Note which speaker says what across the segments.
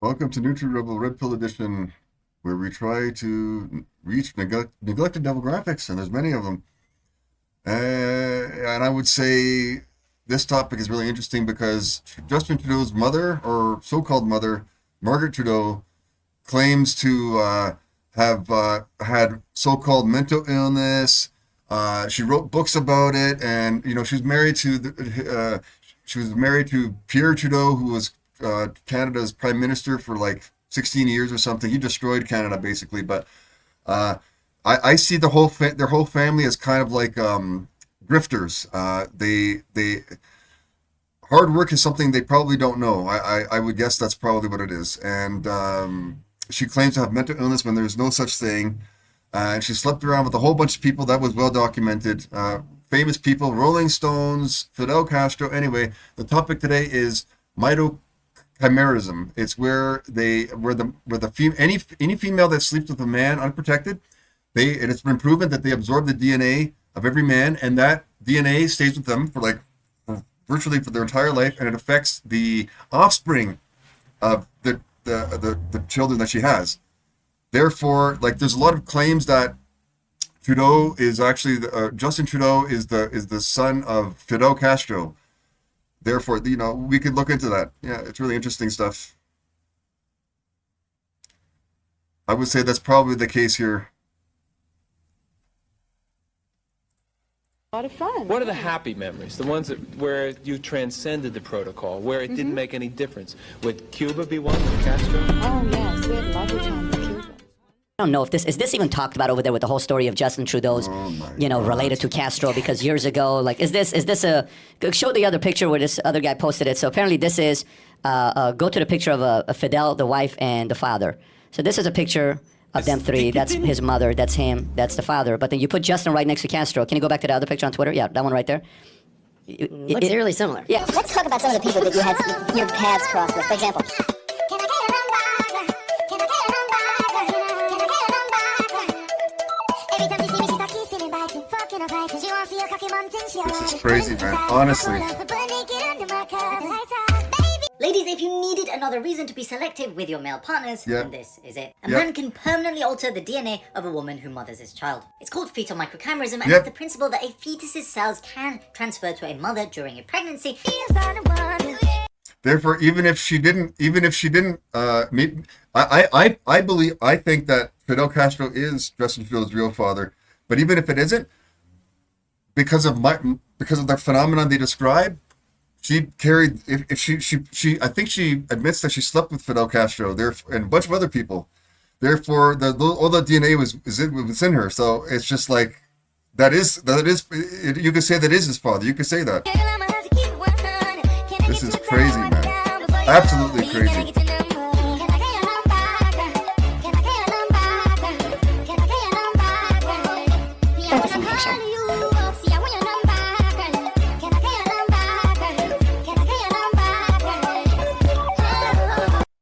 Speaker 1: Welcome to Nutri Rebel Red Pill Edition, where we try to reach neglected demographics, and there's many of them. And I would say this topic is really interesting because Justin Trudeau's mother, or so-called mother, Margaret Trudeau, claims to have had so-called mental illness. She wrote books about it, and she was married to Pierre Trudeau, who was Canada's prime minister for like 16 years or something. He destroyed Canada basically, but uh, I see their whole family as kind of like grifters. They hard work is something they probably don't know. I would guess that's probably what it is. And she claims to have mental illness when there's no such thing. And she slept around with a whole bunch of people that was well documented. Famous people, Rolling Stones, Fidel Castro. Anyway, the topic today is Microchimerism. It's where any female that sleeps with a man unprotected, it's been proven that they absorb the DNA of every man, and that DNA stays with them virtually for their entire life, and it affects the offspring of the children that she has. Therefore, like, there's a lot of claims that Trudeau is actually Justin Trudeau is the son of Fidel Castro. Therefore, we could look into that. Yeah, it's really interesting stuff. I would say that's probably the case here.
Speaker 2: A lot of fun.
Speaker 3: What are the happy memories? The ones where you transcended the protocol, where it didn't make any difference? Would Cuba be one with Castro?
Speaker 2: Oh, yes. We had a lovely time in Cuba.
Speaker 4: I don't know if this even talked about over there with the whole story of Justin Trudeau's, related to Castro, because years ago, like, is this show the other picture where this other guy posted it. So apparently this is, go to the picture of a Fidel, the wife, and the father. So this is a picture of them three. That's his mother, that's him, that's the father. But then you put Justin right next to Castro. Can you go back to the other picture on Twitter? Yeah, that one right there.
Speaker 5: Looks eerily similar.
Speaker 4: Yeah.
Speaker 5: Let's talk about some of the people that you had your paths crossed with. For example,
Speaker 1: This is crazy, man. Honestly.
Speaker 5: ladies, if you needed another reason to be selective with your male partners,
Speaker 1: Yeah.
Speaker 5: then this is it. A
Speaker 1: Yeah.
Speaker 5: man can permanently alter the DNA of a woman who mothers his child. It's called fetal microchimerism, and
Speaker 1: Yep.
Speaker 5: it's the principle that a fetus's cells can transfer to a mother during a pregnancy.
Speaker 1: Therefore, even if she didn't meet, I think that Fidel Castro is Justin Trudeau's real father. But even if it isn't, because of the phenomenon they describe, she carried. If she I think she admits that she slept with Fidel Castro there and a bunch of other people. Therefore, all the DNA was in her. So it's just like that is. You could say that is his father. You could say that. This is crazy, man. Absolutely crazy.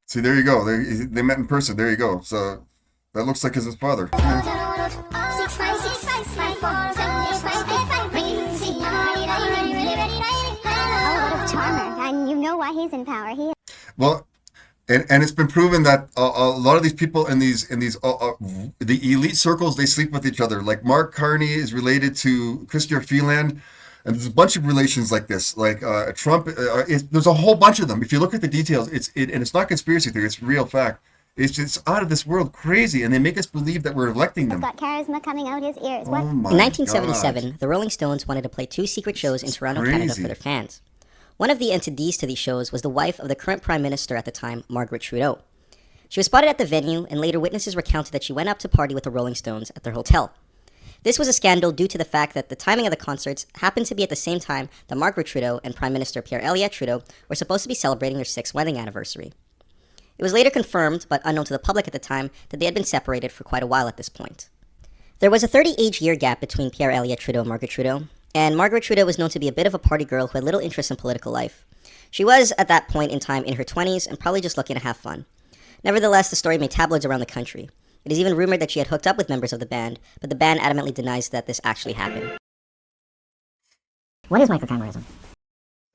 Speaker 1: See, there you go. They met in person. There you go. So that looks like it's his father.
Speaker 6: Charmer, and you know why he's in power.
Speaker 1: Well, and it's been proven that a lot of these people in these the elite circles, they sleep with each other. Like Mark Carney is related to Chrystia Freeland, and there's a bunch of relations like this. Like Trump, there's a whole bunch of them. If you look at the details, and it's not conspiracy theory; it's real fact. It's just out of this world crazy, and they make us believe that we're electing them.
Speaker 6: Got charisma coming out his ears.
Speaker 1: Oh
Speaker 6: What?
Speaker 1: my
Speaker 5: In 1977,
Speaker 1: God.
Speaker 5: the Rolling Stones wanted to play 2 secret shows in Toronto,
Speaker 1: crazy.
Speaker 5: Canada for their fans. One of the entities to these shows was the wife of the current Prime Minister at the time, Margaret Trudeau. She was spotted at the venue, and later witnesses recounted that she went up to party with the Rolling Stones at their hotel. This was a scandal due to the fact that the timing of the concerts happened to be at the same time that Margaret Trudeau and Prime Minister Pierre Trudeau were supposed to be celebrating their 6th wedding anniversary. It was later confirmed, but unknown to the public at the time, that they had been separated for quite a while at this point. There was a 30-age-year gap between Pierre Trudeau and Margaret Trudeau, and Margaret Trudeau was known to be a bit of a party girl who had little interest in political life. She was, at that point in time, in her 20s and probably just looking to have fun. Nevertheless, the story made tabloids around the country. It is even rumored that she had hooked up with members of the band, but the band adamantly denies that this actually happened.
Speaker 6: What is microchimerism?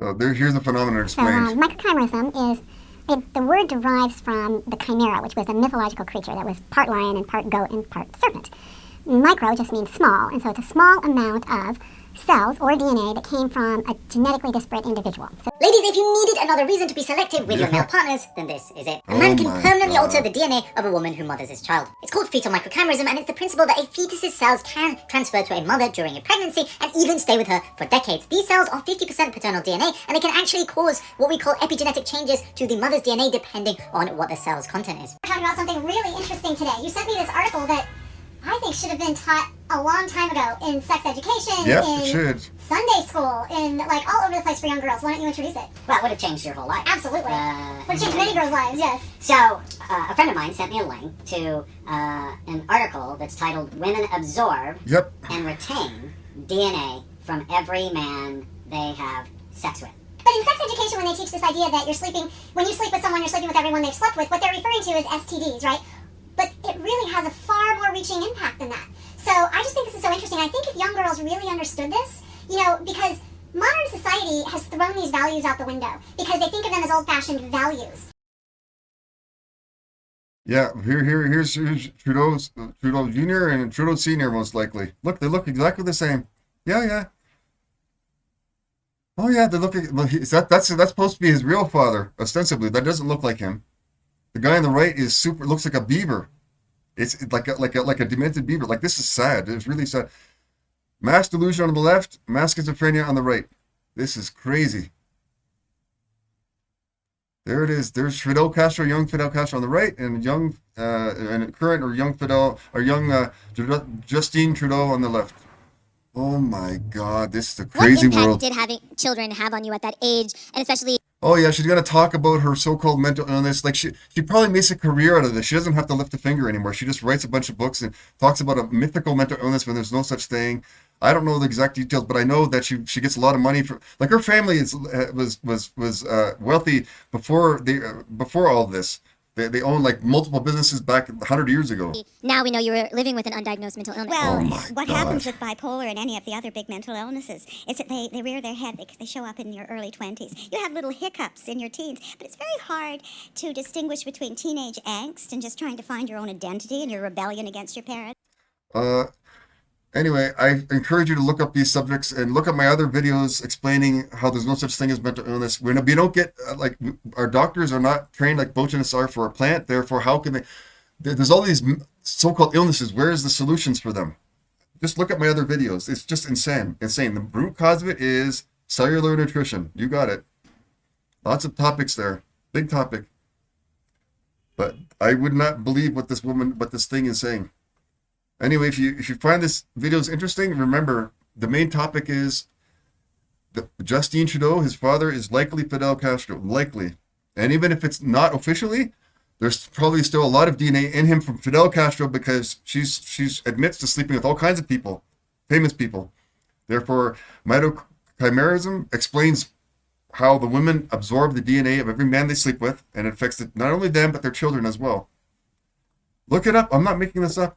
Speaker 1: So here's the phenomenon
Speaker 6: So,
Speaker 1: explained.
Speaker 6: microchimerism is The word derives from the chimera, which was a mythological creature that was part lion and part goat and part serpent. Micro just means small, and so it's a small amount of cells or DNA that came from a genetically disparate individual. So,
Speaker 5: Ladies, if you needed another reason to be selective with your male partners, then this is it. A man can permanently alter the DNA of a woman who mothers his child. It's called fetal microchimerism, and it's the principle that a fetus's cells can transfer to a mother during a pregnancy and even stay with her for decades. These cells are 50% paternal DNA, and they can actually cause what we call epigenetic changes to the mother's DNA depending on what the cell's content is.
Speaker 6: we're talking about something really interesting today. You sent me this article that I think should have been taught a long time ago in sex education,
Speaker 1: Yep,
Speaker 6: in
Speaker 1: it should.
Speaker 6: Sunday school, in like all over the place for young girls. Why don't you introduce it?
Speaker 5: Well, it would have changed your whole life.
Speaker 6: Absolutely. Would change many girls' lives, yes.
Speaker 5: So, a friend of mine sent me a link to an article that's titled Women Absorb
Speaker 1: Yep.
Speaker 5: and Retain DNA from Every Man They Have Sex With.
Speaker 6: But in sex education, when they teach this idea that when you sleep with someone, you're sleeping with everyone they've slept with, what they're referring to is STDs, right? But it really has a far more reaching impact than that. So I just think this is so interesting. I think if young girls really understood this, because modern society has thrown these values out the window because they think of them as old-fashioned values.
Speaker 1: Yeah, here's Trudeau Jr. and Trudeau Sr. most likely. Look, they look exactly the same. Yeah. Oh yeah, they look. That's supposed to be his real father, ostensibly. That doesn't look like him. The guy on the right looks like a beaver. It's like a demented beaver. Like, this is sad. It's really sad. Mass delusion on the left, mass schizophrenia on the right. This is crazy. There it is. There's Fidel Castro, young Fidel Castro on the right, and current or young Justin Trudeau on the left. Oh my God, this is a crazy world.
Speaker 7: What impact did having children have on you at that age, and especially?
Speaker 1: Oh yeah, she's gonna talk about her so-called mental illness. Like, she probably makes a career out of this. She doesn't have to lift a finger anymore. She just writes a bunch of books and talks about a mythical mental illness when there's no such thing. I don't know the exact details, but I know that she gets a lot of money for. Like, her family was wealthy before all this. They own like multiple businesses back 100 years ago.
Speaker 7: Now we know you were living with an undiagnosed mental illness.
Speaker 6: Well,
Speaker 1: Oh my
Speaker 6: what
Speaker 1: God.
Speaker 6: happens with bipolar and any of the other big mental illnesses is that they rear their head because they show up in your early 20s. You have little hiccups in your teens, but it's very hard to distinguish between teenage angst and just trying to find your own identity and your rebellion against your parents.
Speaker 1: Anyway, I encourage you to look up these subjects and look at my other videos explaining how there's no such thing as mental illness. We don't get, our doctors are not trained like botanists are for a plant. Therefore, how can they? There's all these so-called illnesses. Where is the solutions for them? Just look at my other videos. It's just insane. The root cause of it is cellular nutrition. You got it. Lots of topics there. Big topic. But I would not believe what this thing is saying. Anyway, if you find this videos interesting, remember the main topic is Justin Trudeau. His father is likely Fidel Castro, likely, and even if it's not officially, there's probably still a lot of DNA in him from Fidel Castro because she's admits to sleeping with all kinds of people, famous people. Therefore, Microchimerism explains how the women absorb the DNA of every man they sleep with, and it affects not only them but their children as well. Look it up. I'm not making this up.